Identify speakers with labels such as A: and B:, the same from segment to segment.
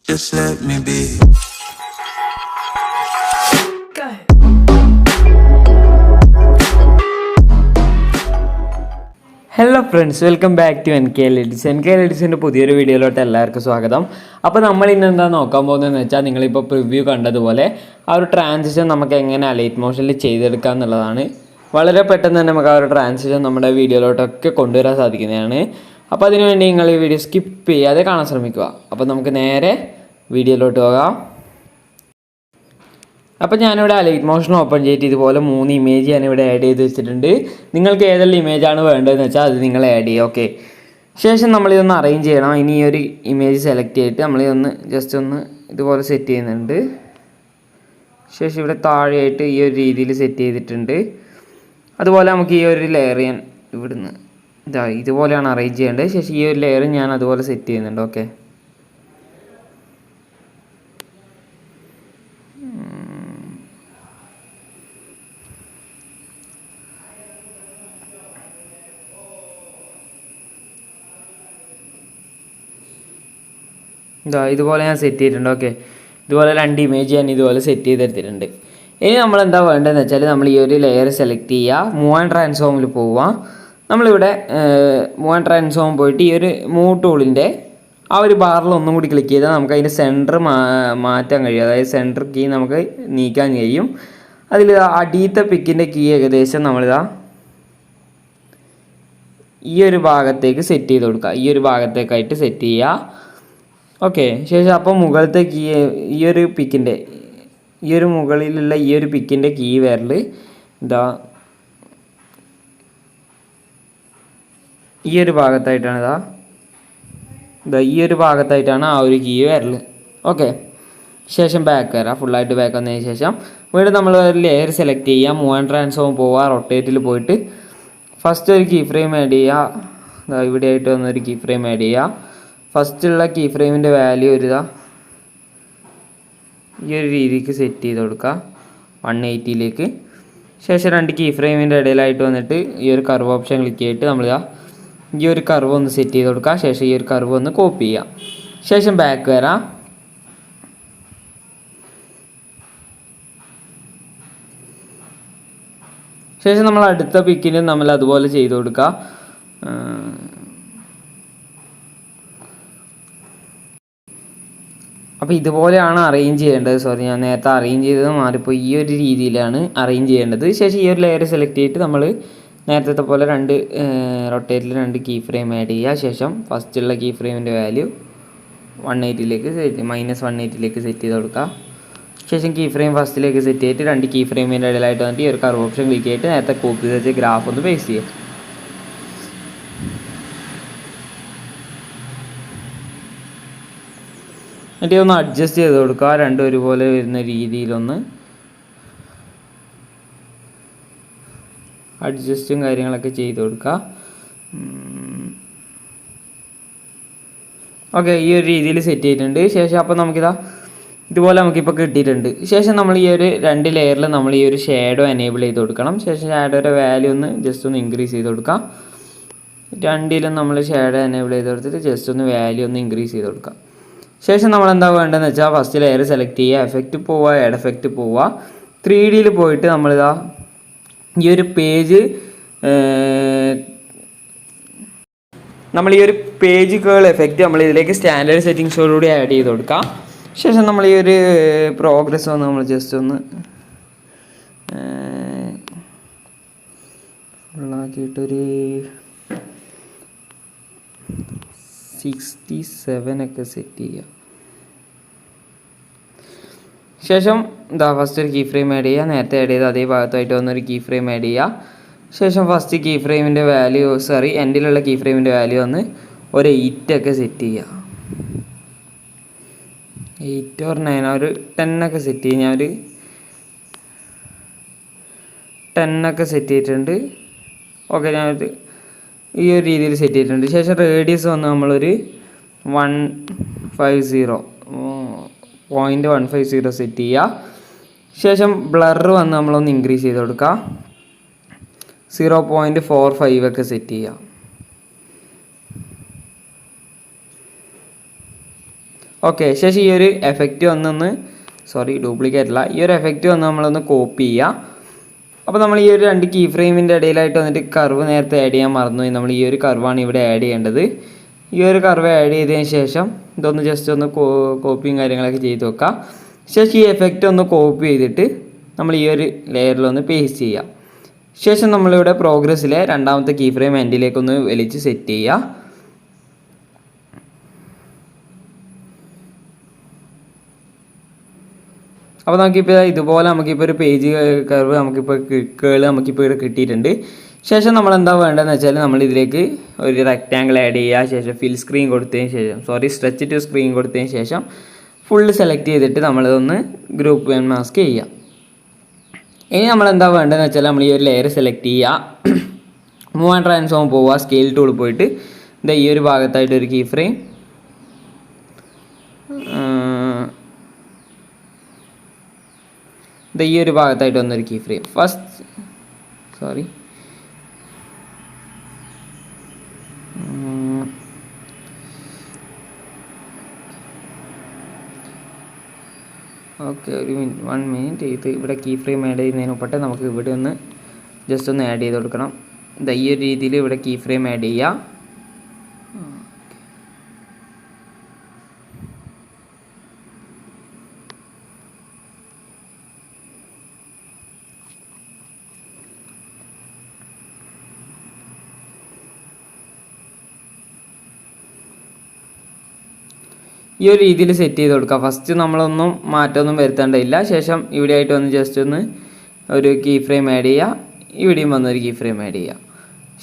A: Just let me be.
B: Hello friends, welcome back to NKL EDITS. NKL EDITSൻ്റെ പുതിയൊരു വീഡിയോയിലോട്ട് എല്ലാവർക്കും സ്വാഗതം. അപ്പോൾ നമ്മൾ ഇന്ന് എന്താ നോക്കാൻ പോകുന്നതെന്ന് വെച്ചാൽ, നിങ്ങളിപ്പോൾ പ്രിവ്യൂ കണ്ടതുപോലെ ആ ഒരു ട്രാൻസിഷൻ നമുക്ക് എങ്ങനെ അലൈറ്റ് മോഷനിൽ ചെയ്തെടുക്കുക എന്നുള്ളതാണ്. വളരെ പെട്ടെന്ന് തന്നെ നമുക്ക് ആ ഒരു ട്രാൻസിഷൻ നമ്മുടെ വീഡിയോയിലോട്ടൊക്കെ കൊണ്ടുവരാൻ സാധിക്കുന്നതാണ്. അപ്പോൾ അതിനുവേണ്ടി നിങ്ങൾ ഈ വീഡിയോ സ്കിപ്പ് ചെയ്യാതെ കാണാൻ ശ്രമിക്കുക. അപ്പോൾ നമുക്ക് നേരെ വീഡിയോയിലോട്ട് പോകാം. അപ്പോൾ ഞാനിവിടെ അലൈറ്റ് മോഷൻ ഓപ്പൺ ചെയ്തിട്ട് ഇതുപോലെ 3 ഇമേജ് ഞാനിവിടെ ആഡ് ചെയ്ത് വെച്ചിട്ടുണ്ട്. നിങ്ങൾക്ക് ഏതെല്ലാം ഇമേജാണ് വേണ്ടതെന്ന് വെച്ചാൽ അത് നിങ്ങൾ ആഡ് ചെയ്യുക. ഓക്കെ, ശേഷം നമ്മളിതൊന്ന് അറേഞ്ച് ചെയ്യണം. ഇനി ഈ ഒരു ഇമേജ് സെലക്ട് ചെയ്തിട്ട് നമ്മളിതൊന്ന് ജസ്റ്റ് ഒന്ന് ഇതുപോലെ സെറ്റ് ചെയ്യുന്നുണ്ട്. ശേഷം ഇവിടെ താഴെയായിട്ട് ഈ ഒരു രീതിയിൽ സെറ്റ് ചെയ്തിട്ടുണ്ട്. അതുപോലെ നമുക്ക് ഈ ഒരു ലെയർ ഞാൻ ഇവിടുന്ന് ഇതുപോലെയാണ് അറേഞ്ച് ചെയ്യേണ്ടത്. ശേഷം ഈ ഒരു ലെയർ ഞാൻ അതുപോലെ സെറ്റ് ചെയ്യുന്നുണ്ട്. ഓക്കെ, ഇതുപോലെ ഞാൻ സെറ്റ് ചെയ്തിട്ടുണ്ട്. ഓക്കെ, ഇതുപോലെ 2 ഇമേജ് ഞാൻ ഇതുപോലെ സെറ്റ് ചെയ്തെടുത്തിട്ടുണ്ട്. ഇനി നമ്മൾ എന്താ വേണ്ടതെന്ന് വെച്ചാൽ, നമ്മൾ ഈ ഒരു ലെയർ സെലക്ട് ചെയ്യുക, മൂവ് ആൻഡ് ട്രാൻസ്ഫോമിൽ പോവുക. നമ്മളിവിടെ മൂവ് ആൻഡ് ട്രാൻസ്ഫോം പോയിട്ട് ഈ ഒരു മൂവ് ടൂളിൻ്റെ ആ ഒരു ബാറിൽ ഒന്നും കൂടി ക്ലിക്ക് ചെയ്താൽ നമുക്ക് അതിൻ്റെ സെൻറ്റർ മാറ്റാൻ കഴിയും. അതായത് സെൻറ്റർ കീ നമുക്ക് നീക്കാൻ കഴിയും. അതിൽ അടിയത്തെ പിക്കിൻ്റെ കീ ഏകദേശം നമ്മളിതാ ഈ ഒരു ഭാഗത്തേക്ക് സെറ്റ് ചെയ്ത് കൊടുക്കുക. ഈ ഒരു ഭാഗത്തേക്കായിട്ട് സെറ്റ് ചെയ്യുക. ഓക്കെ, ശേഷം അപ്പോൾ മുകളിലത്തെ കീ ഈ ഒരു പിക്കിൻ്റെ ഈ ഒരു മുകളിലുള്ള ഈ ഒരു പിക്കിൻ്റെ കീ വിരൽ ഈ ഒരു ഭാഗത്തായിട്ടാണ് ഈ ഒരു ഭാഗത്തായിട്ടാണ് ആ ഒരു കീ വിരൽ. ഓക്കെ, ശേഷം ബാക്ക് വരാം. ഫുള്ളായിട്ട് ബാക്ക് വന്നതിന് ശേഷം വീണ്ടും നമ്മൾ ഒരു ലെയർ സെലക്ട് ചെയ്യുക, മൂവ് ആൻഡ് ട്രാൻസ്ഫോം പോവുക, റൊട്ടേറ്റിൽ പോയിട്ട് ഫസ്റ്റ് ഒരു കീ ഫ്രെയിം ആഡ് ചെയ്യുക. ഇവിടെ ആയിട്ട് വന്നൊരു കീ ഫ്രെയിം ആഡ് ചെയ്യുക. ഫസ്റ്റുള്ള കീ ഫ്രെയിമിൻ്റെ വാല്യൂ ഈ ഒരു രീതിക്ക് സെറ്റ് ചെയ്ത് കൊടുക്കുക 180ലേക്ക്. ശേഷം 2 കീ ഫ്രെയിമിൻ്റെ ഇടയിലായിട്ട് വന്നിട്ട് ഈ ഒരു കർവ് ഓപ്ഷൻ ക്ലിക്ക് ചെയ്തിട്ട് നമ്മൾ ഈ ഒരു കർവ് ഒന്ന് സെറ്റ് ചെയ്ത് കൊടുക്കുക. ശേഷം ഈ ഒരു കർവ് ഒന്ന് കോപ്പി ചെയ്യാം. ശേഷം ബാക്ക് വരാം. ശേഷം നമ്മൾ അടുത്ത പിക്കിന് നമ്മൾ അതുപോലെ ചെയ്ത് കൊടുക്കുക. അപ്പോൾ ഇതുപോലെയാണ് അറേഞ്ച് ചെയ്യേണ്ടത്. സോറി, ഞാൻ നേരത്തെ അറേഞ്ച് ചെയ്തത് മാറിപ്പോൾ. ഈ ഒരു രീതിയിലാണ് അറേഞ്ച് ചെയ്യേണ്ടത്. ശേഷം ഈ ഒരു ലെയർ സെലക്ട് ചെയ്തിട്ട് നമ്മൾ നേരത്തെ പോലെ 2 റൊട്ടേറ്റിൽ 2 കീ ഫ്രെയിം ആഡ് ചെയ്യുക. ശേഷം ഫസ്റ്റുള്ള കീ ഫ്രെയിമിൻ്റെ വാല്യൂ -180ലേക്ക് സെറ്റ് ചെയ്ത് കൊടുക്കുക. ശേഷം കീ ഫ്രെയിം ഫസ്റ്റിലേക്ക് സെറ്റ് ചെയ്തിട്ട് 2 കീ ഫ്രെയിമിൻ്റെ ഇടയിലായിട്ട് വന്നിട്ട് ഈ ഒരു കർവ് ഓപ്ഷൻ ക്ലിക്ക് ചെയ്തിട്ട് നേരത്തെ കോപ്പി ചെയ്ത് വെച്ച് ഗ്രാഫ് ഒന്ന് പേസ്റ്റ് ചെയ്യുക. എന്നിട്ട് ഒന്ന് അഡ്ജസ്റ്റ് ചെയ്ത് കൊടുക്കുക. 2 ഒരുപോലെ വരുന്ന രീതിയിലൊന്ന് അഡ്ജസ്റ്റും കാര്യങ്ങളൊക്കെ ചെയ്ത് കൊടുക്കുക. ഓക്കെ, ഈ ഒരു രീതിയിൽ സെറ്റ് ചെയ്തിട്ടുണ്ട്. ശേഷം അപ്പോൾ ഇതുപോലെ നമുക്കിപ്പോൾ കിട്ടിയിട്ടുണ്ട്. ശേഷം നമ്മൾ ഈ ഒരു 2 ലെയറിൽ നമ്മൾ ഈ ഒരു ഷാഡോ എനേബിൾ ചെയ്ത് കൊടുക്കണം. ശേഷം ഷാഡോയുടെ വാല്യൂ ഒന്ന് ജസ്റ്റ് ഒന്ന് ഇൻക്രീസ് ചെയ്ത് കൊടുക്കാം. 2ലും നമ്മൾ ഷാഡോ എനേബിൾ ചെയ്ത് കൊടുത്തിട്ട് ജസ്റ്റ് ഒന്ന് വാല്യൂ ഒന്ന് ഇൻക്രീസ് ചെയ്ത് കൊടുക്കാം. ശേഷം നമ്മൾ എന്താ വേണ്ടതെന്ന് വെച്ചാൽ, ഫസ്റ്റ് ലെയർ സെലക്ട് ചെയ്യുക, എഫക്റ്റ് പോവുക, ആഡ് എഫക്റ്റ് പോവുക, 3Dയിൽ പോയിട്ട് ഈ ഒരു പേജ് കേൾ എഫക്റ്റ് നമ്മൾ ഇതിലേക്ക് സ്റ്റാൻഡേർഡ് സെറ്റിങ്സോടുകൂടി ആഡ് ചെയ്ത് കൊടുക്കാം. ശേഷം നമ്മൾ ഈ ഒരു പ്രോഗ്രസ് ഒന്ന് നമ്മൾ ജസ്റ്റ് ഒന്ന് ഫുള്ളാക്കിയിട്ടൊരു 67 ഒക്കെ സെറ്റ് ചെയ്യുക. ശേഷം ഫസ്റ്റ് ഒരു കീ ഫ്രെയിം ആഡ് ചെയ്യുക. നേരത്തെ ആഡ് ചെയ്ത് അതേ ഭാഗത്തായിട്ട് വന്നൊരു കീ ഫ്രെയിം ആഡ് ചെയ്യുക. ശേഷം ഫസ്റ്റ് കീ ഫ്രെയിമിൻ്റെ വാല്യൂ എൻഡിലുള്ള കീ ഫ്രെയിമിൻ്റെ വാല്യൂ ഒന്ന് ഒരു 8 ഒക്കെ സെറ്റ് ചെയ്യുക. 8 or 9 ഒരു 10 ഒക്കെ സെറ്റ് ചെയ്യും. ഞാനൊരു 10 ഒക്കെ സെറ്റ് ചെയ്തിട്ടുണ്ട്. ഓക്കെ, ഞാനത് ഈ ഒരു രീതിയിൽ സെറ്റ് ചെയ്തിട്ടുണ്ട്. ശേഷം റേഡിയസ് വന്ന് നമ്മളൊരു 150 സെറ്റ് ചെയ്യുക. ശേഷം ബ്ലർ വന്ന് നമ്മളൊന്ന് ഇൻക്രീസ് ചെയ്ത് കൊടുക്കുക. 0.45 ഒക്കെ സെറ്റ് ചെയ്യുക. ഓക്കെ, ശേഷം ഈ ഒരു എഫക്റ്റ് ഡ്യൂപ്ലിക്കേറ്റ് അല്ല, ഈ ഒരു എഫക്റ്റ് നമ്മളൊന്ന് കോപ്പി ചെയ്യുക. അപ്പോൾ നമ്മൾ ഈ ഒരു 2 കീ ഫ്രെയിമിൻ്റെ ഇടയിലായിട്ട് വന്നിട്ട് കർവ് നേരത്തെ ആഡ് ചെയ്യാൻ മറന്നുപോയി. നമ്മൾ ഈ ഒരു കർവാണ് ഇവിടെ ആഡ് ചെയ്യേണ്ടത്. ഈ ഒരു കർവ് ആഡ് ചെയ്തതിന് ശേഷം ഇതൊന്ന് ജസ്റ്റ് ഒന്ന് കോപ്പിയും കാര്യങ്ങളൊക്കെ ചെയ്ത് വെക്കുക. ശേഷം ഈ എഫക്റ്റ് ഒന്ന് കോപ്പി ചെയ്തിട്ട് നമ്മൾ ഈ ഒരു ലെയറിലൊന്ന് പേസ്റ്റ് ചെയ്യുക. ശേഷം നമ്മളിവിടെ പ്രോഗ്രസ്സിലെ 2ാമത്തെ കീ ഫ്രെയിം എൻഡിലേക്കൊന്ന് വലിച്ച് സെറ്റ് ചെയ്യുക. അപ്പോൾ ഇതുപോലെ നമുക്കിപ്പോൾ ഒരു പേജ് കർവ് നമുക്കിപ്പോൾ ഇവിടെ കിട്ടിയിട്ടുണ്ട്. ശേഷം നമ്മൾ എന്താ വേണ്ടതെന്ന് വെച്ചാൽ നമ്മൾ ഇതിലേക്ക് ഒരു റെക്റ്റാങ്കിൾ ആഡ് ചെയ്യുക. ശേഷം ഫിൽ സ്ക്രീൻ കൊടുത്തതിന് ശേഷം സ്ട്രെച്ച് ടു സ്ക്രീൻ കൊടുത്തതിന് ശേഷം ഫുള്ള് സെലക്ട് ചെയ്തിട്ട് നമ്മളിതൊന്ന് ഗ്രൂപ്പ് ആൻഡ് മാസ്ക് ചെയ്യുക. ഇനി നമ്മൾ എന്താ വേണ്ടതെന്ന് വെച്ചാൽ നമ്മൾ ഈ ഒരു ലെയർ സെലക്ട് ചെയ്യുക, മൂവ് ആൻഡ് ട്രാൻസ്ഫോം പോവുക, സ്കെയിൽ ടൂൾ പോയിട്ട് ഈ ഒരു ഭാഗത്തായിട്ട് ഒരു കീ ഫ്രെയിം, ഈ ഒരു ഭാഗത്തായിട്ട് വന്നൊരു കീ ഫ്രെയിം ഓക്കെ, 1 മിനിറ്റ്. ഇത് ഇവിടെ കീ ഫ്രെയിം ആഡ് ചെയ്യുന്നതിന് മുമ്പ് നമുക്ക് ഇവിടെ ഒന്ന് ജസ്റ്റ് ഒന്ന് ആഡ് ചെയ്ത് കൊടുക്കണം. ഈ ഒരു രീതിയിൽ ഇവിടെ കീ ഫ്രെയിം ആഡ് ചെയ്യുക. ഈ ഒരു രീതിയിൽ സെറ്റ് ചെയ്ത് കൊടുക്കുക. ഫസ്റ്റ് നമ്മളൊന്നും മാറ്റമൊന്നും വരുത്തേണ്ടതില്ല. ശേഷം ഇവിടെ ആയിട്ട് വന്ന് ജസ്റ്റ് ഒന്ന് ഒരു കീ ഫ്രെയിം ആഡ് ചെയ്യുക, ഇവിടെയും വന്നൊരു കീ ഫ്രെയിം ആഡ് ചെയ്യുക.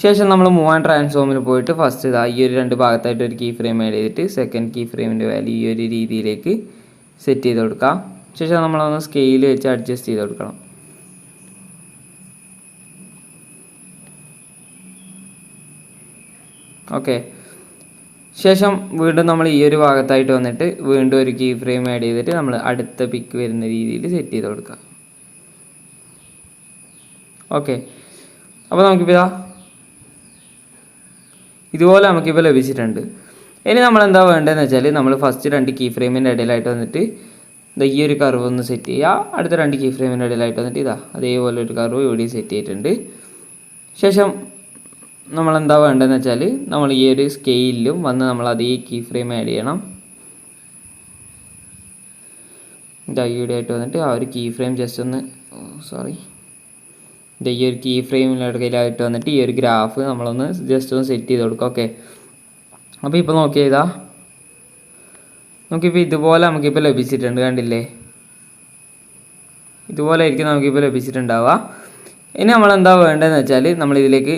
B: ശേഷം നമ്മൾ മൂവ് ആൻഡ് ട്രാൻസ്ഫോമിൽ പോയിട്ട് ഫസ്റ്റ് ഈ ഒരു 2 ഭാഗത്തായിട്ട് ഒരു കീ ഫ്രെയിം ആഡ് ചെയ്തിട്ട് സെക്കൻഡ് കീ ഫ്രെയിമിൻ്റെ വാല്യൂ ഈ ഒരു രീതിയിലേക്ക് സെറ്റ് ചെയ്ത് കൊടുക്കുക. ശേഷം നമ്മളൊന്ന് സ്കെയിൽ വെച്ച് അഡ്ജസ്റ്റ് ചെയ്ത് കൊടുക്കണം. ഓക്കെ, ശേഷം വീണ്ടും നമ്മൾ ഈ ഒരു ഭാഗത്തായിട്ട് വന്നിട്ട് വീണ്ടും ഒരു കീ ഫ്രെയിം ആഡ് ചെയ്തിട്ട് നമ്മൾ അടുത്ത പിക്ക് വരുന്ന രീതിയിൽ സെറ്റ് ചെയ്ത് കൊടുക്കുക. ഓക്കെ, അപ്പോൾ നമുക്കിപ്പോൾ ഇതുപോലെ നമുക്കിപ്പോൾ ലഭിച്ചിട്ടുണ്ട്. ഇനി നമ്മൾ എന്താ വേണ്ടതെന്ന് വെച്ചാൽ നമ്മൾ ഫസ്റ്റ് 2 കീ ഫ്രെയിമിൻ്റെ ഇടയിലായിട്ട് വന്നിട്ട് ഈ ഒരു കർവ് ഒന്ന് സെറ്റ് ചെയ്യുക. അടുത്ത 2 കീ ഫ്രെയിമിൻ്റെ ഇടയിലായിട്ട് വന്നിട്ട് അതേപോലെ ഒരു കർവ് ഇവിടെ സെറ്റ് ചെയ്തിട്ടുണ്ട്. ശേഷം നമ്മളെന്താ വേണ്ടതെന്ന് വെച്ചാൽ നമ്മൾ ഈ ഒരു സ്കെയിലും വന്ന് നമ്മൾ അതേ കീ ഫ്രെയിം ആഡ് ചെയ്യണം. ഇവിടെ ആയിട്ട് വന്നിട്ട് ആ ഒരു കീ ഫ്രെയിം ജസ്റ്റ് ഒന്ന് ഈ ഒരു കീ ഫ്രെയിമിനിടയിലായിട്ട് വന്നിട്ട് ഈ ഒരു ഗ്രാഫ് നമ്മളൊന്ന് ജസ്റ്റ് ഒന്ന് സെറ്റ് ചെയ്ത് കൊടുക്കുക. ഓക്കെ, അപ്പോൾ ഇപ്പോൾ നോക്കിയതാ നമുക്കിപ്പോൾ ഇതുപോലെ നമുക്കിപ്പോൾ ലഭിച്ചിട്ടുണ്ട്. കണ്ടില്ലേ, ഇതുപോലെ ആയിരിക്കും നമുക്കിപ്പോൾ ലഭിച്ചിട്ടുണ്ടാവുക. ഇനി നമ്മളെന്താ വേണ്ടതെന്ന് വെച്ചാൽ നമ്മളിതിലേക്ക്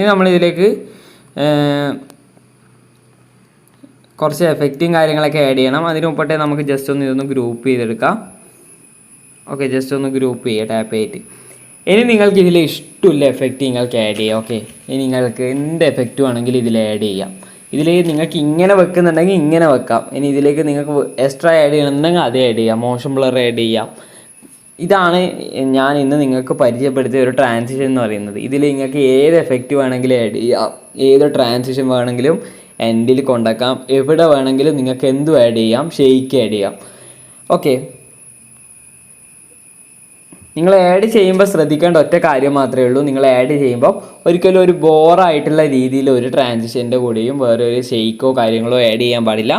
B: നമ്മളിതിലേക്ക് കുറച്ച് എഫക്റ്റും കാര്യങ്ങളൊക്കെ ആഡ് ചെയ്യണം. അതിന് മുമ്പേ നമുക്ക് ജസ്റ്റ് ഒന്ന് ഇതൊന്ന് ഗ്രൂപ്പ് ചെയ്തെടുക്കാം. ഓക്കെ, ജസ്റ്റ് ഒന്ന് ഗ്രൂപ്പ് ചെയ്യുക ടാപ്പ് ചെയ്തിട്ട്. ഇനി നിങ്ങൾക്ക് ഇതിൽ ഇഷ്ടമില്ല എഫക്റ്റ് നിങ്ങൾക്ക് ആഡ് ചെയ്യാം. ഓക്കെ, ഇനി നിങ്ങൾക്ക് എന്ത് എഫക്റ്റ് വേണമെങ്കിലും ഇതിൽ ആഡ് ചെയ്യാം. ഇതിൽ നിങ്ങൾക്ക് ഇങ്ങനെ വെക്കുന്നുണ്ടെങ്കിൽ ഇങ്ങനെ വെക്കാം. ഇനി ഇതിലേക്ക് നിങ്ങൾക്ക് എക്സ്ട്രാ ആഡ് ചെയ്യണമെന്നുണ്ടെങ്കിൽ അത് ആഡ് ചെയ്യാം. മോഷൻ ബ്ലർ ആഡ് ചെയ്യാം. ഇതാണ് ഞാൻ ഇന്ന് നിങ്ങൾക്ക് പരിചയപ്പെടുത്തിയ ഒരു ട്രാൻസിഷൻ എന്ന് പറയുന്നത്. ഇതിൽ നിങ്ങൾക്ക് ഏത് എഫക്റ്റ് വേണമെങ്കിലും ആഡ് ചെയ്യാം, ഏത് ട്രാൻസിഷൻ വേണമെങ്കിലും എൻഡിൽ കൊണ്ടാക്കാം, എവിടെ വേണമെങ്കിലും നിങ്ങൾക്ക് എന്തും ആഡ് ചെയ്യാം, ഷെയ്ക്ക് ആഡ് ചെയ്യാം. ഓക്കെ, നിങ്ങൾ ആഡ് ചെയ്യുമ്പോൾ ശ്രദ്ധിക്കേണ്ട ഒറ്റ കാര്യം മാത്രമേ ഉള്ളൂ. നിങ്ങൾ ആഡ് ചെയ്യുമ്പോൾ ഒരിക്കലും ഒരു ബോറായിട്ടുള്ള രീതിയിൽ ഒരു ട്രാൻസിഷൻ്റെ കൂടെയും വേറെ ഒരു ഷെയ്ക്കോ കാര്യങ്ങളോ ആഡ് ചെയ്യാൻ പാടില്ല.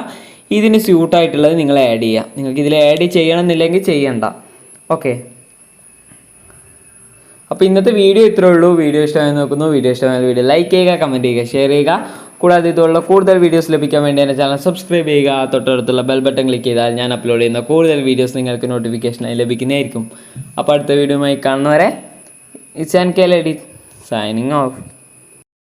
B: ഇതിന് സ്യൂട്ടായിട്ടുള്ളത് നിങ്ങൾ ആഡ് ചെയ്യുക. നിങ്ങൾക്ക് ഇതിൽ ആഡ് ചെയ്യണമെന്നില്ലെങ്കിൽ ചെയ്യണ്ട. ഓക്കെ, അപ്പോൾ ഇന്നത്തെ വീഡിയോ ഇത്രേ ഉള്ളൂ. വീഡിയോ ഇഷ്ടമായി നോക്കുന്നു. വീഡിയോ ഇഷ്ടമായ വീഡിയോ ലൈക്ക് ചെയ്യുക, കമൻറ്റ് ചെയ്യുക, ഷെയർ ചെയ്യുക. കൂടാതെ ഇതുള്ള കൂടുതൽ വീഡിയോസ് ലഭിക്കാൻ വേണ്ടി എൻ്റെ ചാനൽ സബ്സ്ക്രൈബ് ചെയ്യുക. തൊട്ടടുത്തുള്ള ബെൽ ബട്ടൺ ക്ലിക്ക് ചെയ്താൽ ഞാൻ അപ്ലോഡ് ചെയ്യുന്ന കൂടുതൽ വീഡിയോസ് നിങ്ങൾക്ക് നോട്ടിഫിക്കേഷനായി ലഭിക്കുന്നതായിരിക്കും. അപ്പോൾ അടുത്ത വീഡിയോയുമായി കാണുന്നവരെ it's NKL EDITS signing off.